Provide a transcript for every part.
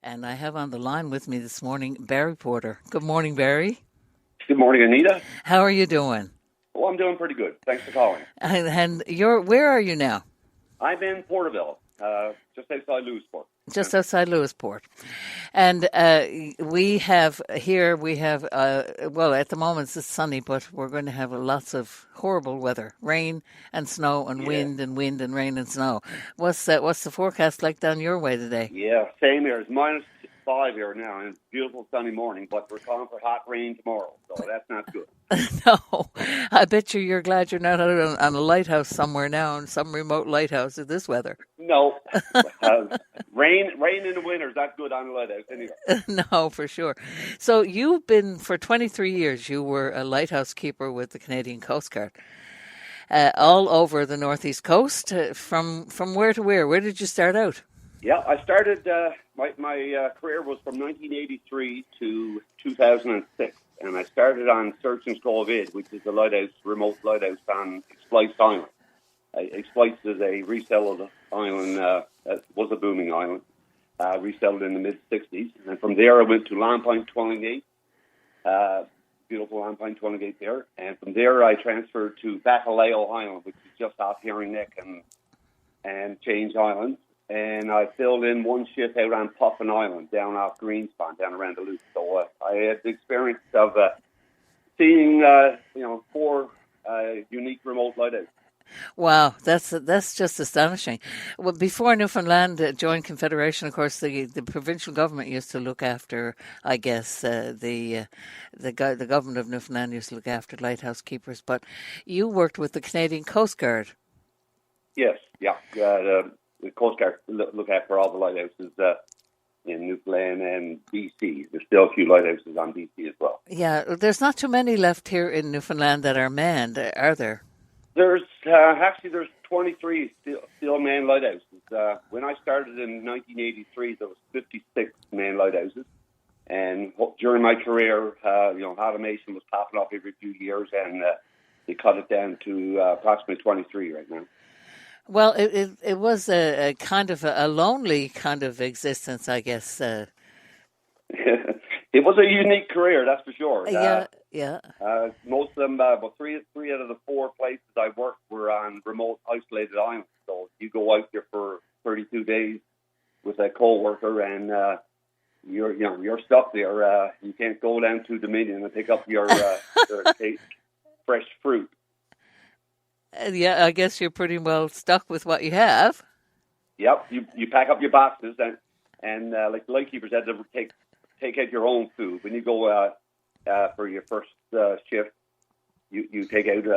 And I have on the line with me this morning Barry Porter. Good morning, Barry. Good morning, Anita. How are you doing? Oh, I'm doing pretty good. Thanks for calling. And where are you now? I'm in Porterville, just outside Lewisport. Just outside Lewisport. And we have, well, at the moment it's sunny, but we're going to have lots of horrible weather, rain and snow and Yeah, wind and rain and snow. What's the forecast like down your way today? yeah, same here. It's -5 here now, and it's a beautiful sunny morning, but we're calling for hot rain tomorrow, so that's not good. No, I bet you're glad you're not out on a lighthouse somewhere now, on some remote lighthouse in this weather. No, rain in the winter is not good on the lighthouse anyway. No, for sure. So you've been, for 23 years, you were a lighthouse keeper with the Canadian Coast Guard, all over the northeast coast. From where to where? Where did you start out? Yeah, I started, my career was from 1983 to 2006, and I started on Search and Cove Id, which is a remote lighthouse on Splice Island. Splice is a resettled island, that was a booming island, resettled in the mid-60s. And from there I went to Long Point 28, beautiful Long Point 28 there. And from there I transferred to Baccalao Island, which is just off Herring Neck and Change Island. And I filled in one shift out on Puffin Island, down off Greenspan, down around the loop. So I had the experience of seeing, 4 unique remote lighthouses. Wow, that's just astonishing. Well, before Newfoundland joined Confederation, of course, the provincial government used to look after, I guess, the government of Newfoundland used to look after lighthouse keepers. But you worked with the Canadian Coast Guard. Yes, yeah. The Coast Guard look after all the lighthouses in Newfoundland and BC. There's still a few lighthouses on BC as well. Yeah, there's not too many left here in Newfoundland that are manned, are there? There's 23 still manned lighthouses. When I started in 1983, there was 56 manned lighthouses, and during my career, automation was popping up every few years, and they cut it down to approximately 23 right now. Well, it was a kind of a lonely kind of existence, I guess. It was a unique career, that's for sure. Yeah. Most of them, about three out of the 4 places I worked were on remote, isolated islands. So you go out there for 32 days with a co-worker, and you're stuck there. You can't go down to Dominion and pick up your fresh fruit. Yeah, I guess you're pretty well stuck with what you have. Yep, you pack up your boxes, and like the Lightkeepers had to take out your own food when you go for your first shift. You take out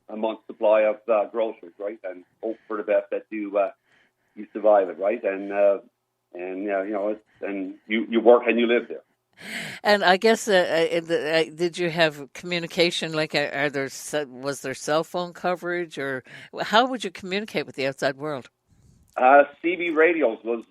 a month's supply of groceries, right, and hope for the best that you survive it, right, and you work and you live there. And I guess, did you have communication? Like, was there cell phone coverage, or how would you communicate with the outside world? CB radios was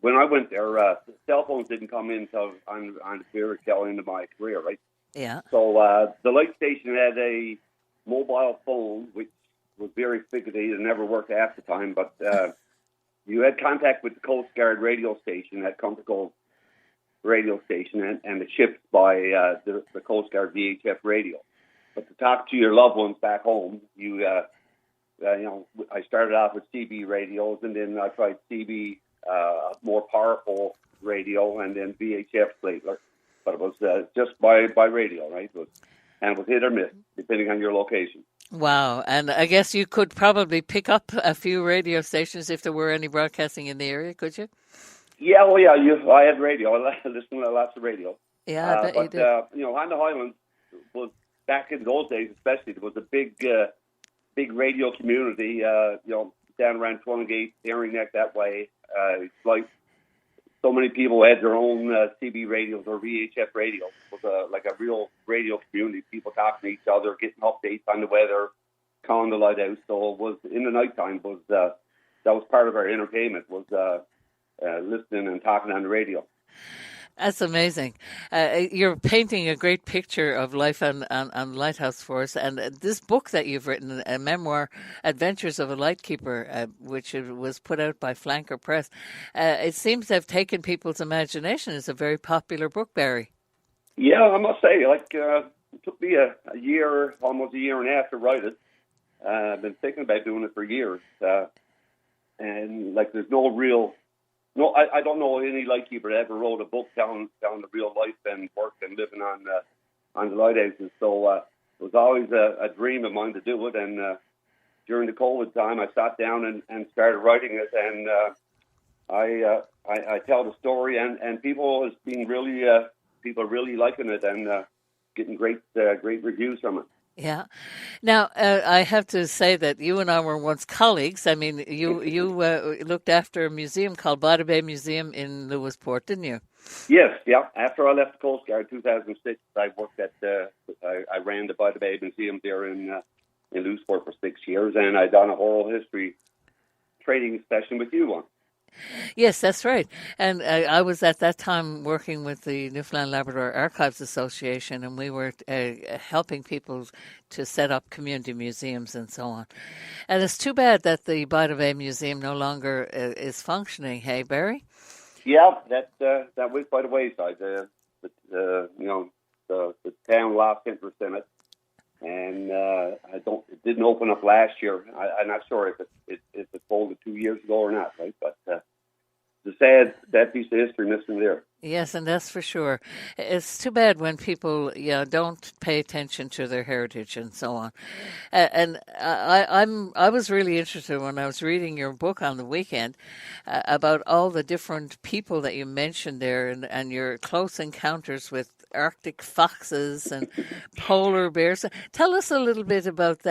when I went there. Cell phones didn't come in until on the very tail end of my career, right? Yeah. So the light station had a mobile phone, which was very fidgety and never worked half the time. But you had contact with the Coast Guard radio station, that Cove radio station, and the ships by the Coast Guard VHF radio. But to talk to your loved ones back home, I started off with CB radios, and then I tried CB, more powerful radio, and then VHF later. But it was just by radio, right? It was hit or miss, depending on your location. Wow. And I guess you could probably pick up a few radio stations if there were any broadcasting in the area, could you? Yeah, well, yeah, I had radio. I listened to lots of radio. Yeah, I bet you did. On the Highlands, was back in those days especially, there was a big radio community, down around Twillingate, Herring Neck, that way. It's like so many people had their own CB radios or VHF radios. It was like a real radio community, people talking to each other, getting updates on the weather, calling the lighthouse. So it was, in the nighttime, that was part of our entertainment, was listening and talking on the radio. That's amazing. You're painting a great picture of life on Lighthouse for us. And this book that you've written, a memoir, Adventures of a Lightkeeper, which was put out by Flanker Press, it seems to have taken people's imagination. It's a very popular book, Barry. Yeah, I must say, it took me a year, almost a year and a half to write it. I've been thinking about doing it for years. And there's I don't know any lightkeeper that ever wrote a book down the real life and work and living on the lighthouses. So it was always a dream of mine to do it. And during the COVID time, I sat down and started writing it. And I tell the story, and people has been people are really liking it and getting great reviews from it. Yeah. Now, I have to say that you and I were once colleagues. I mean, you looked after a museum called Bonne Bay Museum in Lewisport, didn't you? Yes, yeah. After I left the Coast Guard in 2006, I worked I ran the Bonne Bay Museum there in Lewisport for 6 years, and I done a oral history training session with you once. Yes, that's right. And I was at that time working with the Newfoundland Labrador Archives Association, and we were helping people to set up community museums and so on. And it's too bad that the Bonne Bay Museum no longer is functioning. Hey, Barry? Yeah, that went by the wayside. The town lost interest in it, and it didn't open up last year. I'm not sure if it folded 2 years ago or not, right? But it's a sad piece of history missing there. Yes, and that's for sure. It's too bad when people don't pay attention to their heritage and so on. And I was really interested when I was reading your book on the weekend about all the different people that you mentioned there and your close encounters with Arctic foxes and polar bears. Tell us a little bit about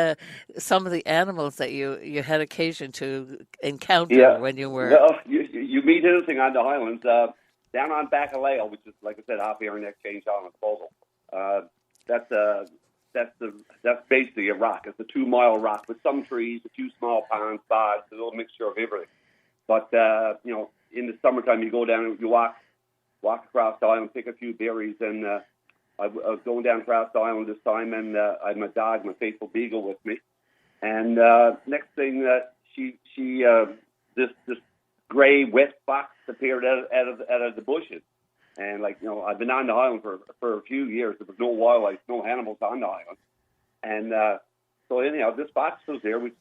some of the animals that you had occasion to encounter when you were. Well, you meet anything on the highlands. Down on Bacalao, which is, like I said, half here in Exchange Island, Fogle. That's basically a rock. It's a 2-mile rock with some trees, a few small ponds, bogs, a little mixture of everything. But in the summertime, you go down and you walk across the island, pick a few berries, and I was going down across the island this time, and I had my dog, my faithful beagle, with me. And next thing, this gray, wet fox appeared out of the bushes. And I've been on the island for a few years. There was no wildlife, no animals on the island. And so anyhow, this fox was there, which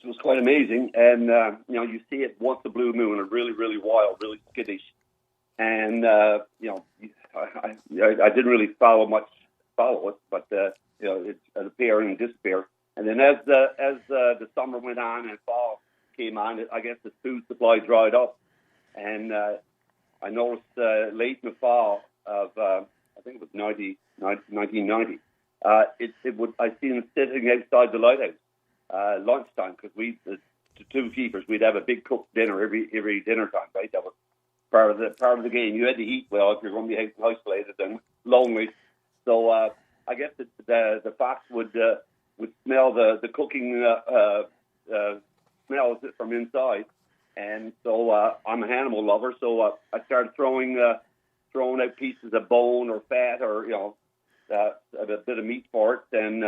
was quite amazing. And you see it once a blue moon, and really, really wild, really skittish. And I didn't really follow it, but it appeared and disappeared. And then as the summer went on and fall came on, I guess the food supply dried up, and I noticed late in the fall of I think it was 1990. I seen them sitting outside the lighthouse lunchtime, because the two keepers, we'd have a big cooked dinner every dinner time, right? That was part of the game. You had to eat well if you're going to be isolated and lonely. So I guess the fox would smell the cooking smells it from inside, and so I'm an animal lover. So I started throwing out pieces of bone or fat or a bit of meat for it, and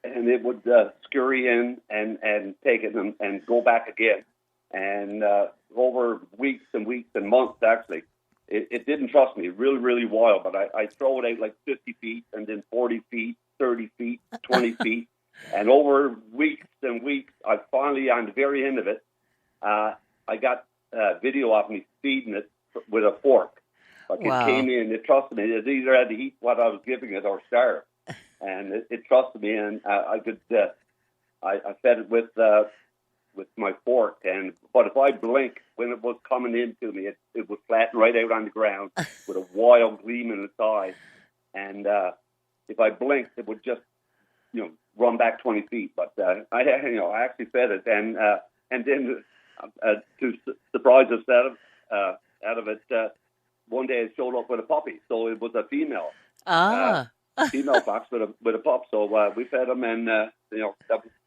it would scurry in and take it and go back again. And over weeks and weeks and months, actually, it didn't trust me. Really, really wild. But I throw it out like 50 feet, and then 40 feet, 30 feet, 20 feet. And over weeks and weeks, I finally, on the very end of it, I got video of me feeding it with a fork. Wow. It came in, it trusted me. It either had to eat what I was giving it or starve. And it trusted me, and I fed it with my fork. But if I blink when it was coming into me, it would flatten right out on the ground with a wild gleam in its eye. And if I blinked, it would just run back 20 feet. But I actually fed it, and then to surprise us out of it, one day it showed up with a puppy. So it was a female. Female fox with a pup. So we fed him, and that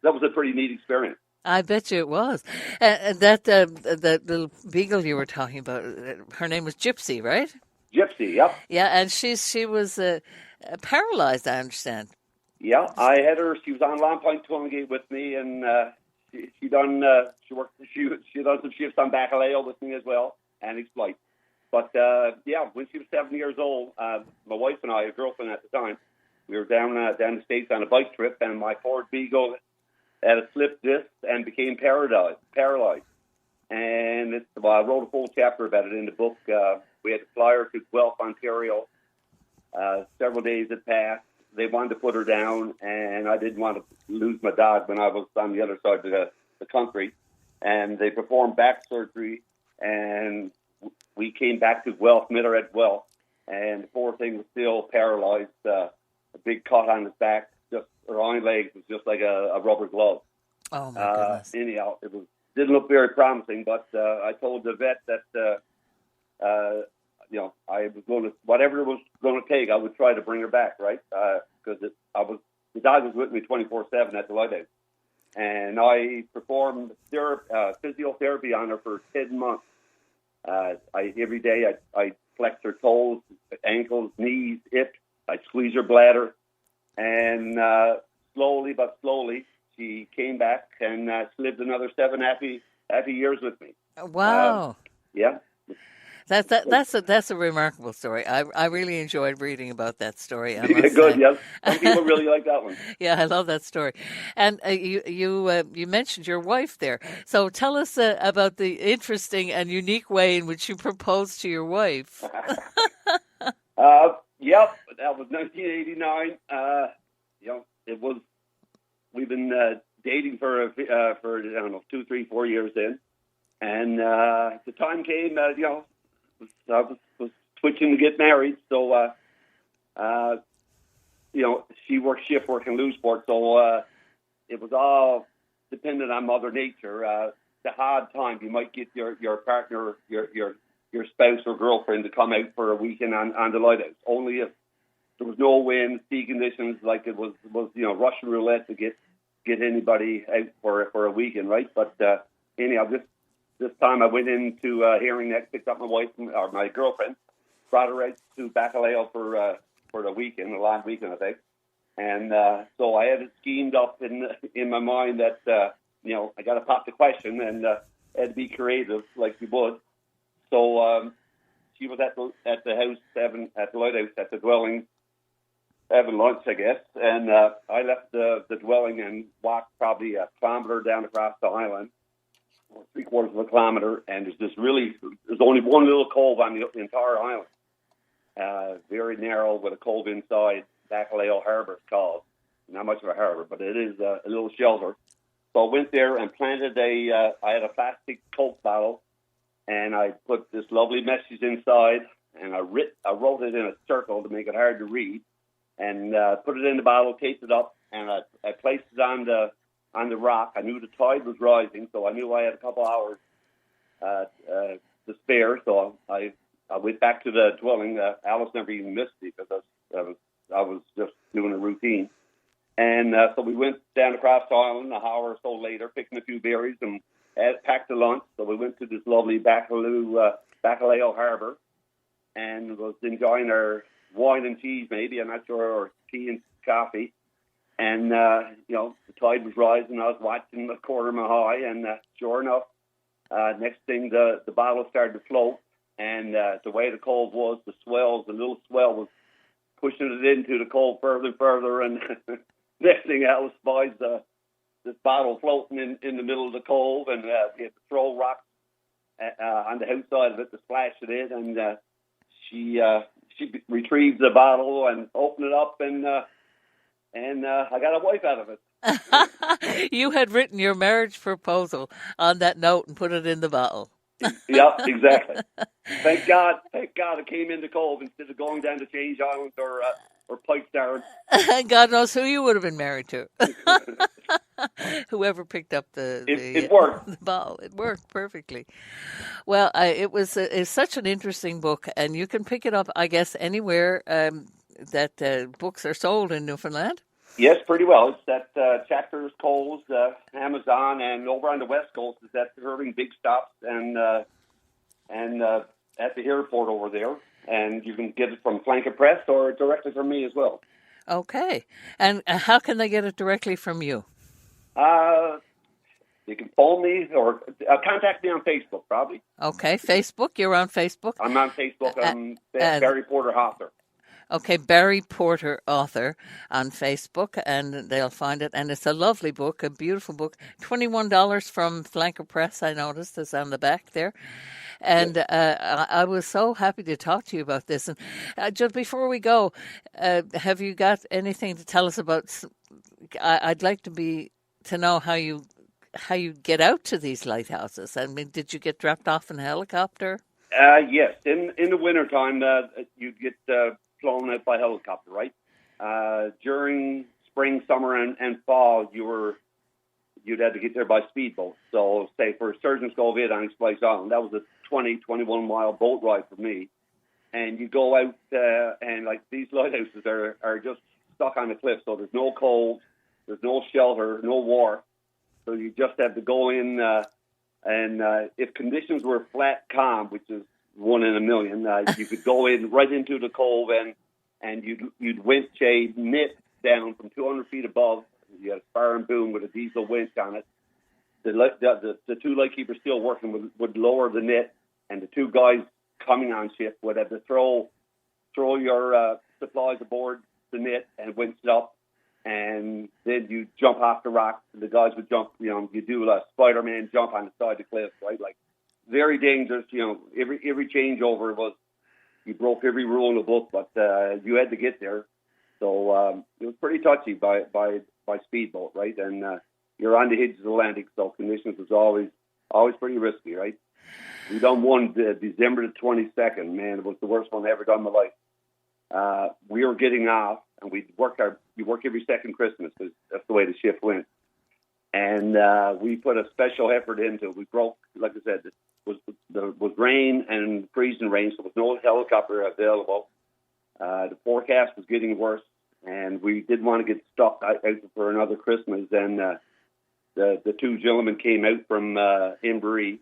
was a pretty neat experience. I bet you it was. That little beagle you were talking about, her name was Gypsy, right? Gypsy, yep. Yeah, and she was paralyzed, I understand. Yeah, I had her. She was on Long Point Tollgate with me, and she done she done some shifts on Bacalao with me as well, and exploit. But yeah, when she was 7 years old, my wife and I, a girlfriend at the time, we were down the States on a bike trip, and my Ford Beagle had a slip disc and became paralyzed. And I wrote a full chapter about it in the book. We had to fly her to Guelph, Ontario. Several days had passed. They wanted to put her down, and I didn't want to lose my dog when I was on the other side of the country. And they performed back surgery, and we came back to Guelph, met her at Guelph, and the poor thing was still paralyzed, a big cut on his back. Just her hind legs was just like a rubber glove. Oh my goodness! Anyhow, didn't look very promising, but I told the vet that I was going to, whatever it was going to take, I would try to bring her back, right? Because the dog was with me 24/7 at the lighthouse, and I performed physiotherapy on her for 10 months. Every day I flex her toes, ankles, knees, hips. I squeeze her bladder, and slowly but slowly she came back and she lived another 7 happy years with me. Wow. Yeah. That's a remarkable story. I really enjoyed reading about that story. I must Good, say. yes. Some people really like that one. Yeah, I love that story. And you mentioned your wife there. So tell us about the interesting and unique way in which you proposed to your wife. Yep, that was 1989. It was. We've been dating for I don't know 2, 3, 4 years then, and the time came. I was twitching to get married, so she worked shift work in Lewisport, so it was all dependent on Mother Nature. The hard time, you might get your partner, your spouse or girlfriend to come out for a weekend on the lighthouse. Only if there was no wind, sea conditions, like it was Russian roulette to get anybody out for a weekend, right? But anyhow, this time I went into Hearing Neck, picked up my wife or my girlfriend, brought her out to Bacalao for the weekend, a long weekend, I think. And so I had it schemed up in my mind that I got to pop the question and had to be creative like you would. So she was at the house, at the lighthouse, at the dwelling, having lunch, I guess. And I left the dwelling and walked probably a kilometer down across the island, or 3/4 of a kilometer, and there's only one little cove on the entire island, very narrow with a cove inside. Bacalao Harbour it's called. Not much of a harbour, but it is a little shelter. So I went there and planted I had a plastic Coke bottle, and I put this lovely message inside, and I wrote it in a circle to make it hard to read, and put it in the bottle, taped it up, and I placed it on the rock. I knew the tide was rising, so I knew I had a couple hours to spare. So I went back to the dwelling. Alice never even missed me because I was just doing a routine. And so we went down across the island an hour or so later, picking a few berries and packed a lunch. So we went to this lovely Bacalao Harbour and was enjoying our wine and cheese, maybe, I'm not sure, or tea and coffee. And, the tide was rising. I was watching the corner of my eye, and sure enough, next thing, the bottle started to float. And the way the cove was, the little swell was pushing it into the cove further and further. And next thing, Alice spies this bottle floating in the middle of the cove, and we had to throw rocks on the outside of it to splash it in. And she retrieved the bottle and opened it up, and I got a wife out of it. You had written your marriage proposal on that note and put it in the bottle. Yeah, exactly. Thank God it came in the cove instead of going down to Change Island or Pike Down. God knows who you would have been married to. Whoever picked up it worked. The bottle. It worked perfectly. Well, it's such an interesting book, and you can pick it up, I guess, anywhere that books are sold in Newfoundland. Yes, pretty well. It's at Chapters, Coles, Amazon, and over on the West Coast is at Irving Big Stops and at the airport over there. and you can get it from Flanker Press or directly from me as well. Okay. And how can they get it directly from you? You can phone me or contact me on Facebook, probably. Okay, Facebook. You're on Facebook. I'm on Facebook. I'm Barry Porter author. Okay, Barry Porter author on Facebook, and they'll find it. And it's a lovely book, a beautiful book. $21 from Flanker Press, I noticed, is on the back there. And I was so happy to talk to you about this. And just before we go, have you got anything to tell us about? I'd like to know how you get out to these lighthouses. I mean, did you get dropped off in a helicopter? Yes, in the wintertime, you'd get flown out by helicopter, right? During spring, summer, and fall, you'd have to get there by speedboat. So, say for Surgeons Cove on Splice Island, that was a 21 mile boat ride for me. And you go out, and like these lighthouses are just stuck on the cliff, so there's no cold, there's no shelter, no wharf. So you just have to go in, and if conditions were flat calm, which is 1 in a million, you could go in right into the cove, and you'd winch a net down from 200 feet above. You had a spar and boom with a diesel winch on it. The two lightkeepers still working would lower the net, and the two guys coming on shift would have to throw your supplies aboard the net and winch it up. And then you jump off the rocks, and the guys would jump, you do a Spider-Man jump on the side of the cliff, right? Like, very dangerous, every changeover was, you broke every rule in the book, but you had to get there. So it was pretty touchy by speedboat, right? And you're on the edge of the Atlantic, so conditions was always pretty risky, right? We done one December the 22nd, man, it was the worst one I ever done in my life. We were getting off, and you work every second Christmas, because that's the way the shift went. And we put a special effort into it. We broke, like I said, there was rain and freezing rain, so there was no helicopter available. The forecast was getting worse, and we didn't want to get stuck out for another Christmas. And the two gentlemen came out from Inverary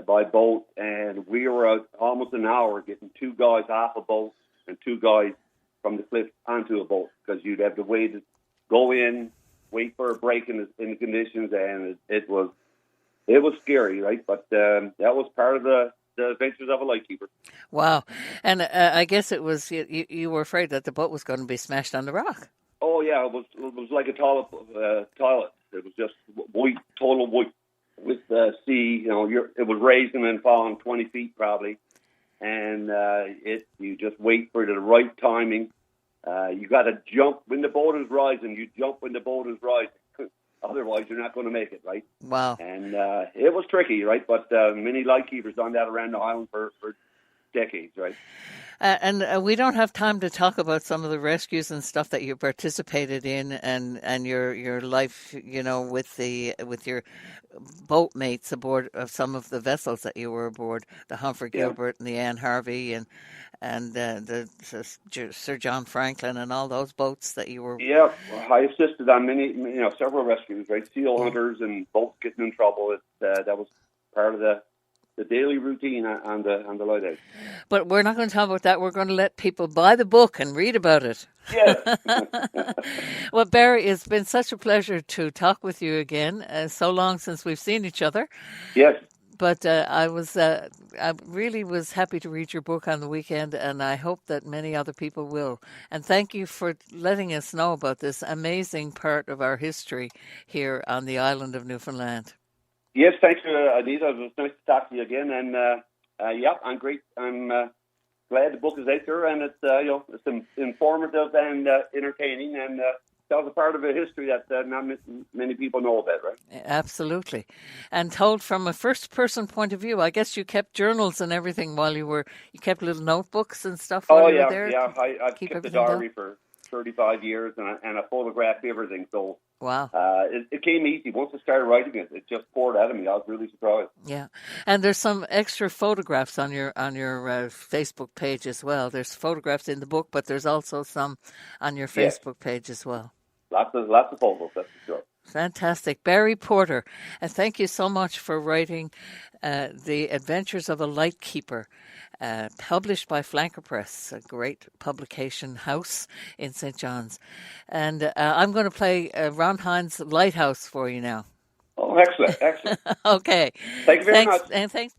by boat, and we were out almost an hour getting two guys off a boat and two guys from the cliff onto a boat, because you'd have to go in, wait for a break in the conditions, and it was scary, right? But that was part of the adventures of a lightkeeper. Wow. And I guess it was, you were afraid that the boat was going to be smashed on the rock. Oh, yeah, it was like a toilet. It was just white, total white, with the sea. It was raising and falling 20 feet probably. And you just wait for the right timing. You got to jump when the boat is rising. You jump when the boat is rising. Otherwise, you're not going to make it, right? Wow. And it was tricky, right? But many lightkeepers done that around the island for decades, right? And we don't have time to talk about some of the rescues and stuff that you participated in, and your life, with your boatmates aboard of some of the vessels that you were aboard, the Humphrey Gilbert and the Anne Harvey and the Sir John Franklin and all those boats that you were. Yeah, I assisted on several rescues, right? Seal hunters and boats getting in trouble. That was part of the daily routine on the lighthouse. But we're not going to talk about that. We're going to let people buy the book and read about it. Yes. Well, Barry, it's been such a pleasure to talk with you again. So long since we've seen each other. Yes. But I really was happy to read your book on the weekend, and I hope that many other people will. And thank you for letting us know about this amazing part of our history here on the island of Newfoundland. Yes, thanks, Anita. It was nice to talk to you again. And I'm great. I'm glad the book is out there, and it's informative and entertaining, and tells a part of a history that not many people know about, right? Absolutely, and told from a first-person point of view. I guess you kept journals and everything while you kept little notebooks and stuff while you were there. Yeah. I've kept a diary for 35 years, and I photographed everything. So wow, it came easy once I started writing it. It just poured out of me. I was really surprised. Yeah, and there's some extra photographs on your Facebook page as well. There's photographs in the book, but there's also some on your Facebook page as well. Lots of photos, that's for sure. Fantastic. Barry Porter, and thank you so much for writing The Adventures of a Lightkeeper, published by Flanker Press, a great publication house in St. John's. And I'm going to play Ron Hind's Lighthouse for you now. Oh, excellent, excellent. Okay. Thank you very much. And thanks.